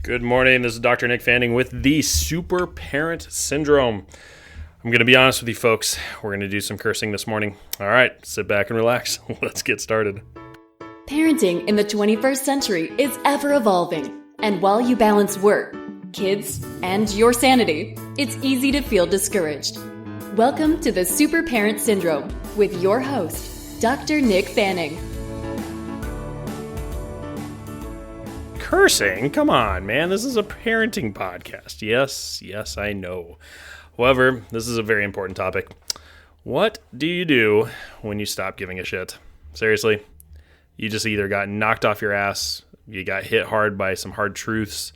Good morning. This is Dr. Nick Fanning with the Super Parent Syndrome. I'm going to be honest with you folks. We're going to do some cursing this morning. All right, sit back and relax. Let's get started. Parenting in the 21st century is ever evolving. And while you balance work, kids, and your sanity, it's easy to feel discouraged. Welcome to the Super Parent Syndrome with your host, Dr. Nick Fanning. Cursing? Come on, man. This is a parenting podcast. Yes, I know. However, this is a very important topic. What do you do when you stop giving a shit? Seriously, you just either got knocked off your ass, you got hit hard by some hard truths,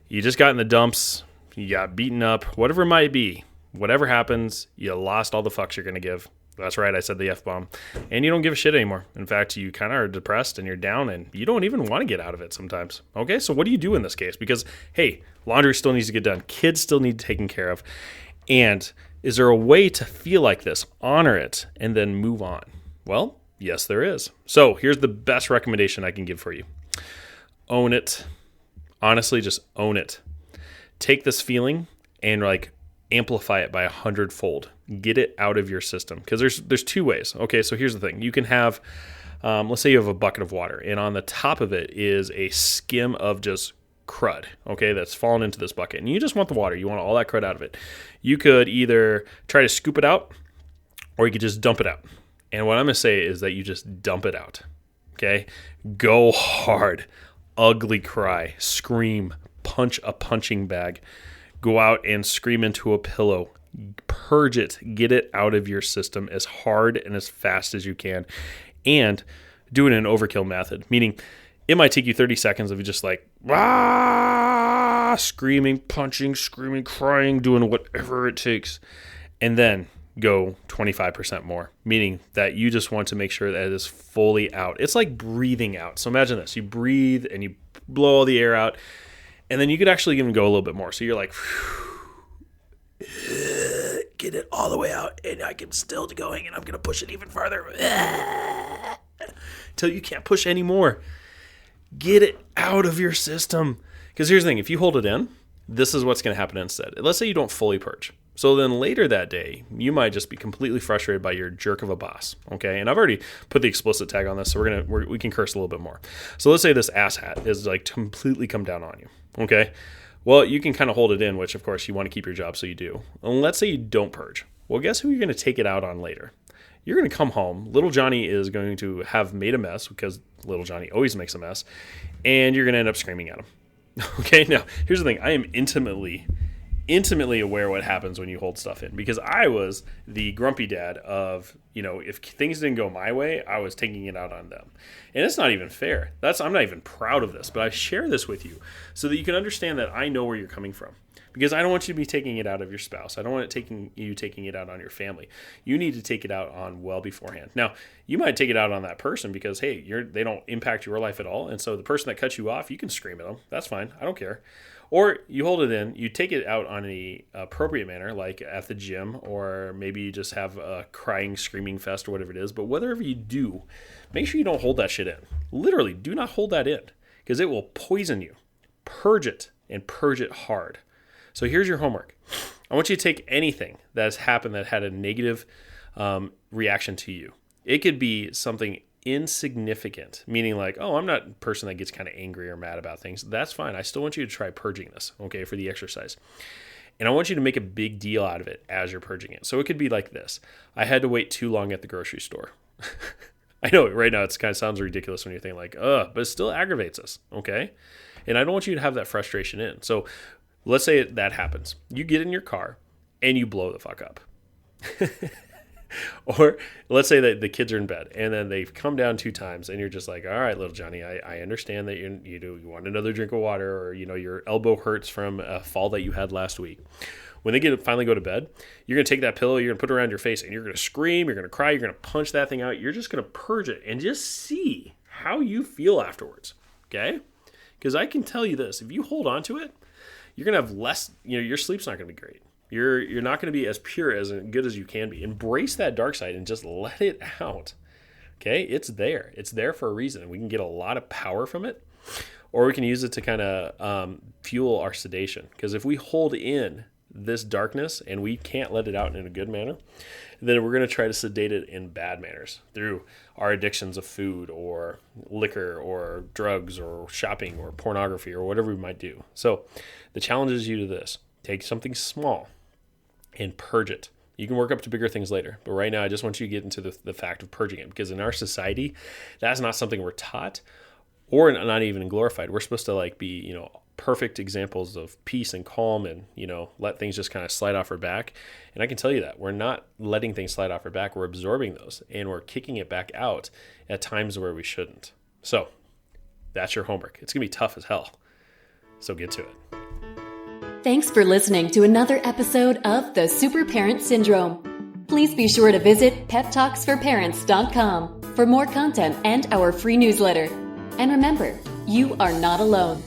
you just got in the dumps, you got beaten up, whatever it might be. Whatever happens, you lost all the fucks you're going to give. That's right, I said the F-bomb. And you don't give a shit anymore. In fact, you kind of are depressed and you're down and you don't even want to get out of it sometimes. Okay, so what do you do in this case? Because, hey, laundry still needs to get done. Kids still need taken care of. And is there a way to feel like this, honor it, and then move on? Well, yes, there is. So here's the best recommendation I can give for you. Own it. Honestly, just own it. Take this feeling and amplify it by 100-fold. Get it out of your system. Because there's two ways. Okay, so here's the thing. You can have, let's say you have a bucket of water, and on the top of it is a skim of just crud, okay, that's fallen into this bucket. And you just want the water. You want all that crud out of it. You could either try to scoop it out, or you could just dump it out. And what I'm going to say is that you just dump it out, okay? Go hard, ugly cry, scream, punch a punching bag. Go out and scream into a pillow. Purge it. Get it out of your system as hard and as fast as you can. And do it in an overkill method, meaning it might take you 30 seconds of just screaming, punching, screaming, crying, doing whatever it takes. And then go 25% more, meaning that you just want to make sure that it is fully out. It's like breathing out. So imagine this. You breathe and you blow all the air out. And then you could actually even go a little bit more. So you're like, get it all the way out, and I can still going, and I'm going to push it even farther until you can't push anymore. Get it out of your system. Because here's the thing. If you hold it in, this is what's going to happen instead. Let's say you don't fully purge. So then later that day, you might just be completely frustrated by your jerk of a boss, okay? And I've already put the explicit tag on this, so we can curse a little bit more. So let's say this asshat is completely come down on you, okay? Well, you can kind of hold it in, which of course you want to keep your job, so you do. And let's say you don't purge. Well, guess who you're going to take it out on later? You're going to come home. Little Johnny is going to have made a mess, because little Johnny always makes a mess, and you're going to end up screaming at him. Okay, now here's the thing. I am intimately aware what happens when you hold stuff in, because I was the grumpy dad of, if things didn't go my way, I was taking it out on them. And it's not even fair. I'm not even proud of this, but I share this with you so that you can understand that I know where you're coming from, because I don't want you to be taking it out of your spouse. I don't want taking it out on your family. You need to take it out on well beforehand. Now, you might take it out on that person because, hey, they don't impact your life at all. And so the person that cuts you off, you can scream at them. That's fine. I don't care. Or you hold it in, you take it out on an appropriate manner, like at the gym, or maybe you just have a crying, screaming fest or whatever it is. But whatever you do, make sure you don't hold that shit in. Literally, do not hold that in, because it will poison you. Purge it, and purge it hard. So here's your homework. I want you to take anything that has happened that had a negative reaction to you. It could be something insignificant, meaning I'm not a person that gets kind of angry or mad about things. That's fine. I still want you to try purging this, okay, for the exercise. And I want you to make a big deal out of it as you're purging it. So it could be like this. I had to wait too long at the grocery store. I know right now it kind of sounds ridiculous when you're thinking but it still aggravates us, okay? And I don't want you to have that frustration in. So let's say that happens. You get in your car and you blow the fuck up. Or let's say that the kids are in bed and then they've come down 2 times and you're just like, all right, little Johnny, I understand that you want another drink of water, or your elbow hurts from a fall that you had last week. When they finally go to bed, you're going to take that pillow, you're going to put it around your face, and you're going to scream, you're going to cry, you're going to punch that thing out. You're just going to purge it and just see how you feel afterwards, okay? Because I can tell you this, if you hold on to it, you're going to have less, your sleep's not going to be great. You're not going to be as pure, as good as you can be. Embrace that dark side and just let it out. Okay? It's there. It's there for a reason. We can get a lot of power from it, or we can use it to kind of fuel our sedation. Because if we hold in this darkness and we can't let it out in a good manner, then we're going to try to sedate it in bad manners through our addictions of food or liquor or drugs or shopping or pornography or whatever we might do. So the challenge is you to this: take something small and purge it. You can work up to bigger things later, but right now I just want you to get into the fact of purging it, because in our society, that's not something we're taught or not even glorified. We're supposed to be, perfect examples of peace and calm and, let things just kind of slide off our back. And I can tell you that we're not letting things slide off our back. We're absorbing those and we're kicking it back out at times where we shouldn't. So that's your homework. It's going to be tough as hell. So get to it. Thanks for listening to another episode of The Super Parent Syndrome. Please be sure to visit peptalksforparents.com for more content and our free newsletter. And remember, you are not alone.